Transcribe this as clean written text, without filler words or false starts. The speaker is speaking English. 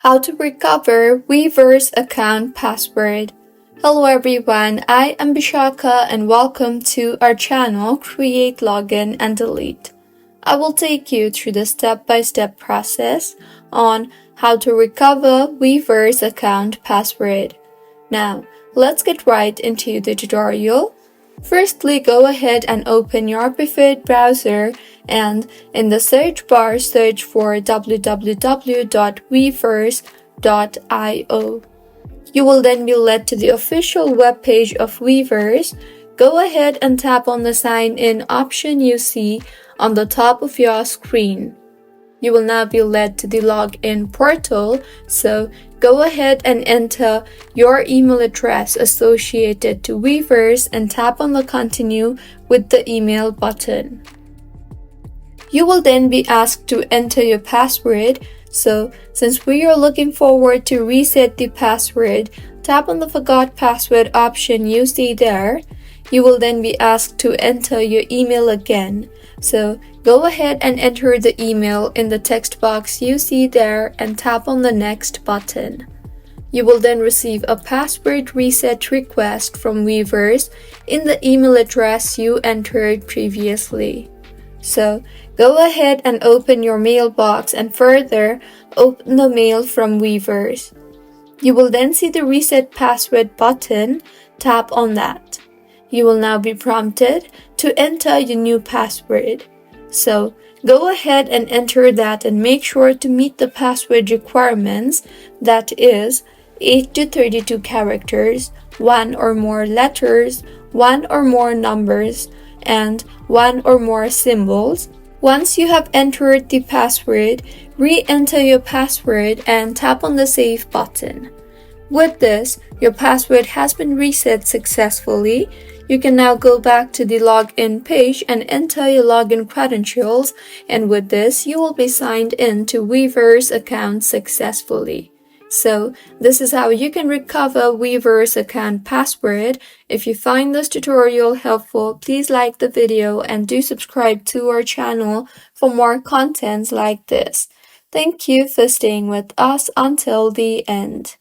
How to recover Weverse account password. Hello everyone, I am Bishaka and welcome to our channel Create, Login and Delete. I will take you through the step-by-step process on how to recover Weverse account password. Now, let's get right into the tutorial. Firstly, go ahead and open your preferred browser and in the search bar search for www.weverse.io. You will then be led to the official webpage of Weverse. Go ahead and tap on the sign in option you see on the top of your screen. You will now be led to the login portal, so go ahead and enter your email address associated to Weverse and tap on the continue with the email button. You will then be asked to enter your password, so since we are looking forward to reset the password, tap on the forgot password option you see there. You will then be asked to enter your email again. So go ahead and enter the email in the text box you see there and tap on the next button. You will then receive a password reset request from Weverse in the email address you entered previously. So go ahead and open your mailbox and further open the mail from Weverse. You will then see the reset password button. Tap on that. You will now be prompted to enter your new password. So go ahead and enter that and make sure to meet the password requirements, that is 8 to 32 characters, 1 or more letters, 1 or more numbers, and 1 or more symbols. Once you have entered the password, re-enter your password and tap on the save button. With this, your password has been reset successfully. You can now go back to the login page and enter your login credentials, and with this, you will be signed in to Weverse account successfully. So, this is how you can recover Weverse account password. If you find this tutorial helpful, please like the video and do subscribe to our channel for more contents like this. Thank you for staying with us until the end.